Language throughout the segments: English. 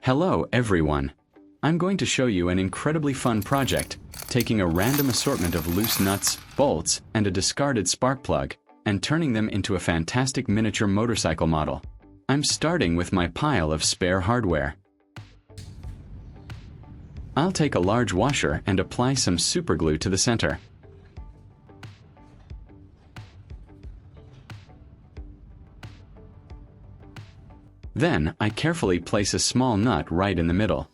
Hello everyone! I'm going to show you an incredibly fun project, taking a random assortment of loose nuts, bolts, and a discarded spark plug, and turning them into a fantastic miniature motorcycle model. I'm starting with my pile of spare hardware. I'll take a large washer and apply some superglue to the center. Then, I carefully place a small nut right in the middle.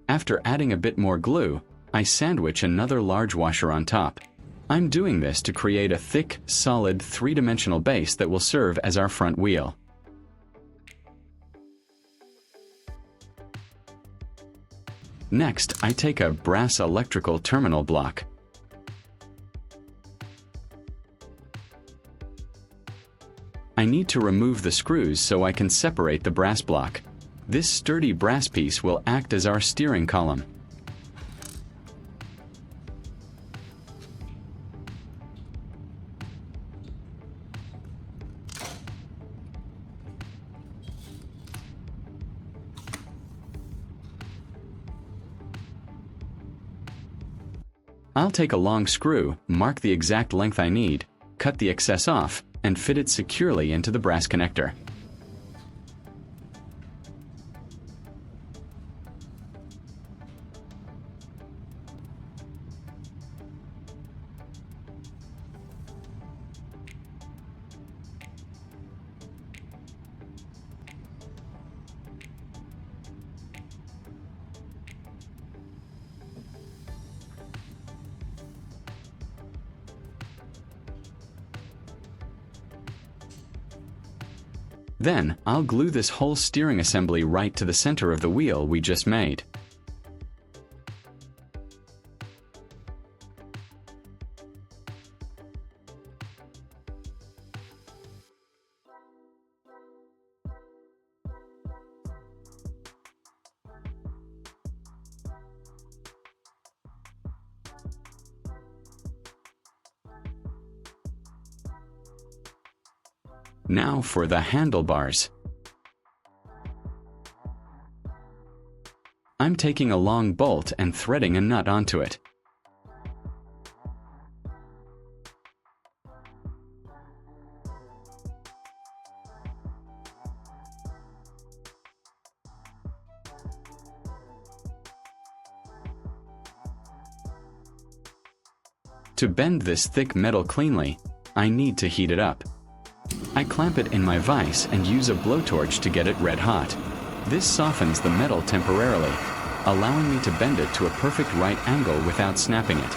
After adding a bit more glue, I sandwich another large washer on top. I'm doing this to create a thick, solid, three-dimensional base that will serve as our front wheel. Next, I take a brass electrical terminal block. I need to remove the screws so I can separate the brass block. This sturdy brass piece will act as our steering column. I'll take a long screw, mark the exact length I need, cut the excess off, and fit it securely into the brass connector. Then, I'll glue this whole steering assembly right to the center of the wheel we just made. Now for the handlebars. I'm taking a long bolt and threading a nut onto it. To bend this thick metal cleanly, I need to heat it up. I clamp it in my vise and use a blowtorch to get it red hot. This softens the metal temporarily, allowing me to bend it to a perfect right angle without snapping it.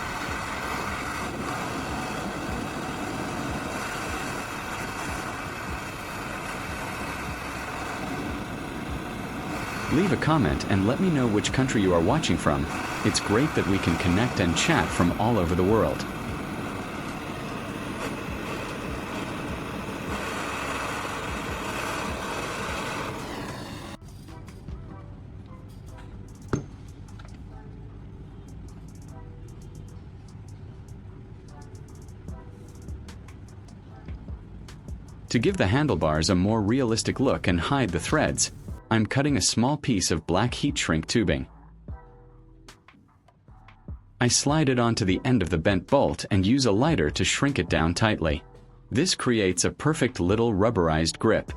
Leave a comment and let me know which country you are watching from. It's great that we can connect and chat from all over the world. To give the handlebars a more realistic look and hide the threads, I'm cutting a small piece of black heat shrink tubing. I slide it onto the end of the bent bolt and use a lighter to shrink it down tightly. This creates a perfect little rubberized grip.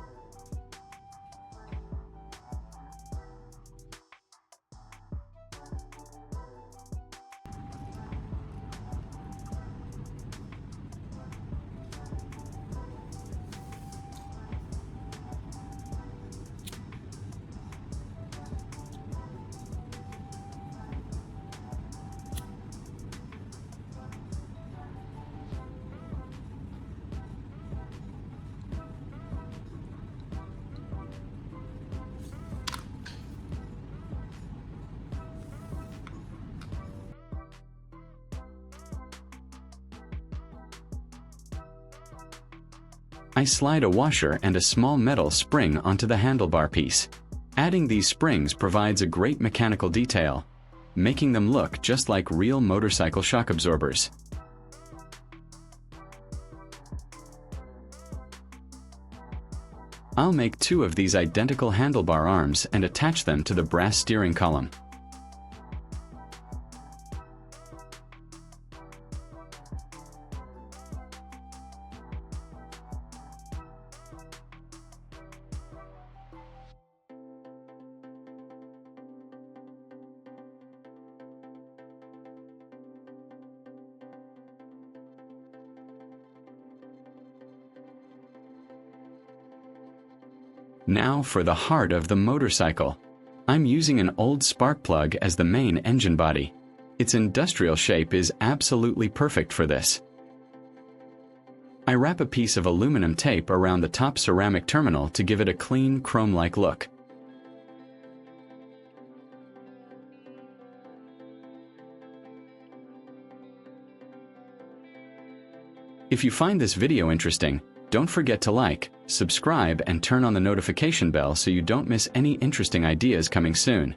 I slide a washer and a small metal spring onto the handlebar piece. Adding these springs provides a great mechanical detail, making them look just like real motorcycle shock absorbers. I'll make 2 of these identical handlebar arms and attach them to the brass steering column. Now for the heart of the motorcycle. I'm using an old spark plug as the main engine body. Its industrial shape is absolutely perfect for this. I wrap a piece of aluminum tape around the top ceramic terminal to give it a clean, chrome-like look. If you find this video interesting, don't forget to like, subscribe, and turn on the notification bell so you don't miss any interesting ideas coming soon.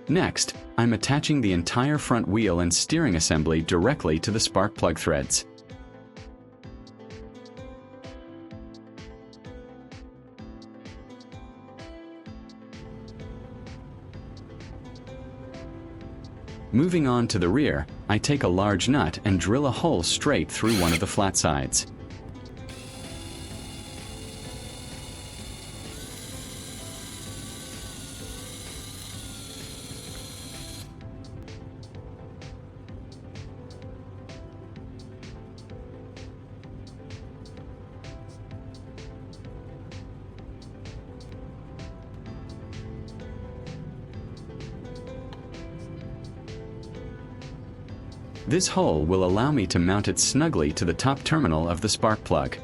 Next, I'm attaching the entire front wheel and steering assembly directly to the spark plug threads. Moving on to the rear, I take a large nut and drill a hole straight through one of the flat sides. This hole will allow me to mount it snugly to the top terminal of the spark plug.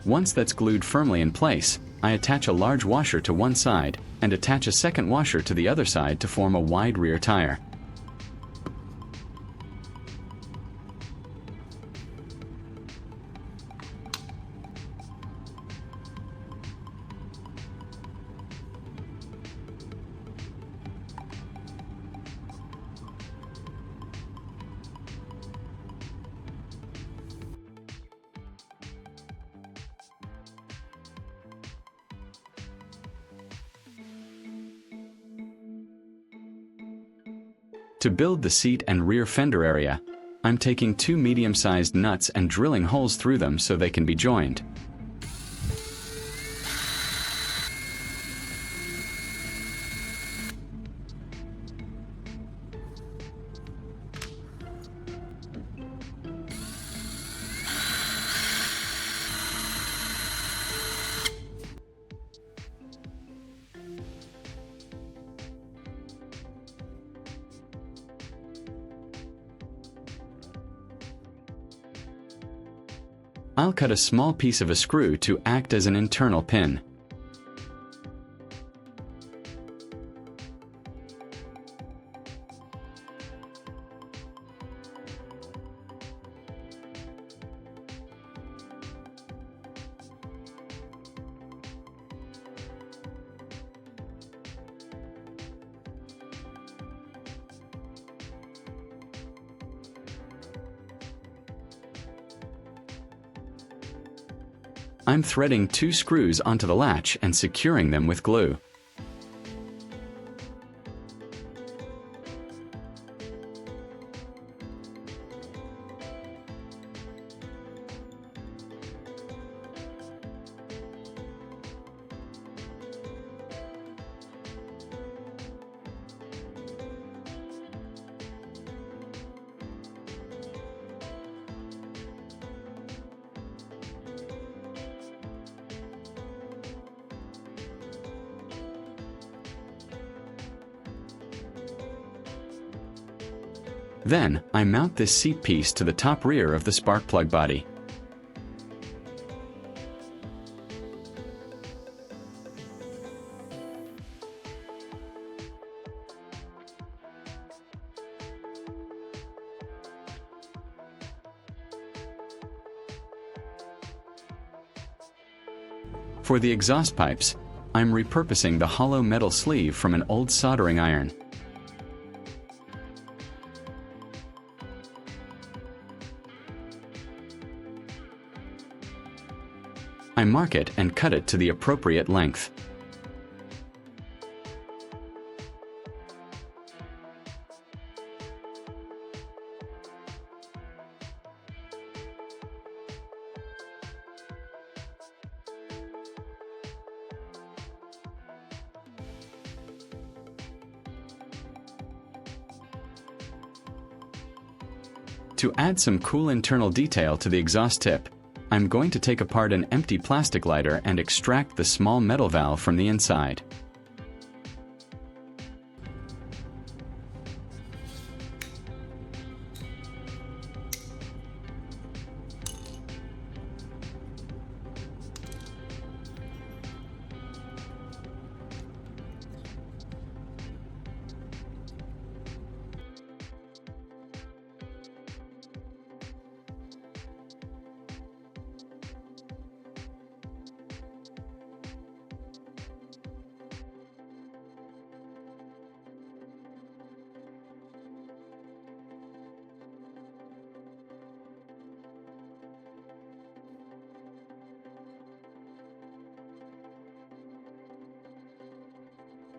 Once that's glued firmly in place, I attach a large washer to one side and attach a second washer to the other side to form a wide rear tire. To build the seat and rear fender area, I'm taking 2 medium-sized nuts and drilling holes through them so they can be joined. I'll cut a small piece of a screw to act as an internal pin. I'm threading 2 screws onto the latch and securing them with glue. Then, I mount this seat piece to the top rear of the spark plug body. For the exhaust pipes, I'm repurposing the hollow metal sleeve from an old soldering iron. I mark it and cut it to the appropriate length. To add some cool internal detail to the exhaust tip, I'm going to take apart an empty plastic lighter and extract the small metal valve from the inside.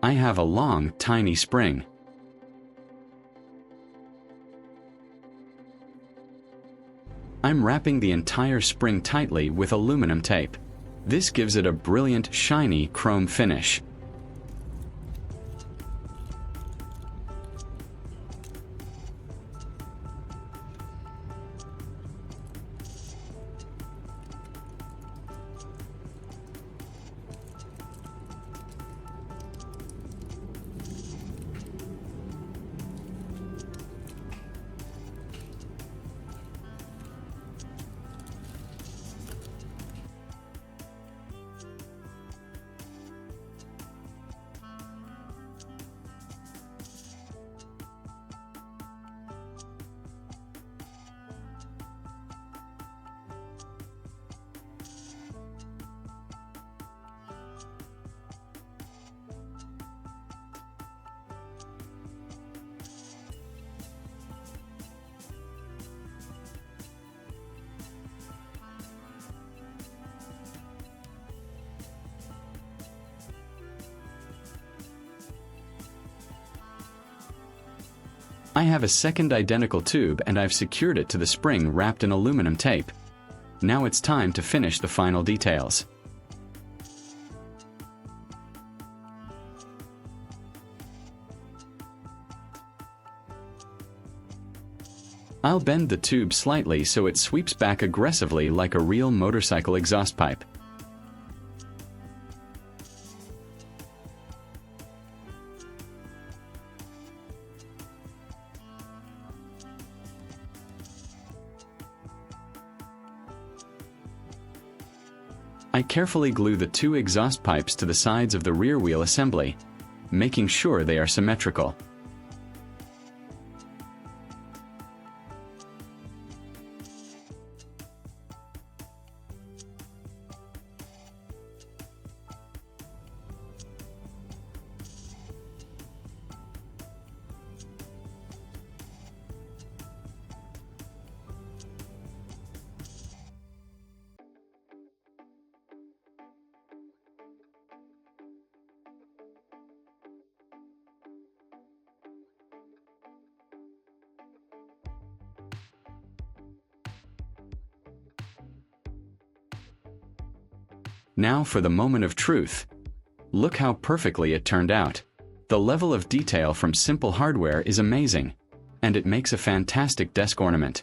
I have a long, tiny spring. I'm wrapping the entire spring tightly with aluminum tape. This gives it a brilliant, shiny chrome finish. I have a second identical tube and I've secured it to the spring wrapped in aluminum tape. Now it's time to finish the final details. I'll bend the tube slightly so it sweeps back aggressively like a real motorcycle exhaust pipe. I carefully glue the two exhaust pipes to the sides of the rear wheel assembly, making sure they are symmetrical. Now for the moment of truth. Look how perfectly it turned out. The level of detail from simple hardware is amazing, and it makes a fantastic desk ornament.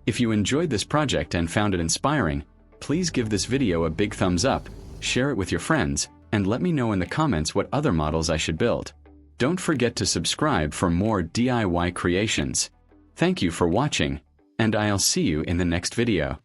If you enjoyed this project and found it inspiring, please give this video a big thumbs up, share it with your friends, and let me know in the comments what other models I should build. Don't forget to subscribe for more DIY creations. Thank you for watching, and I'll see you in the next video.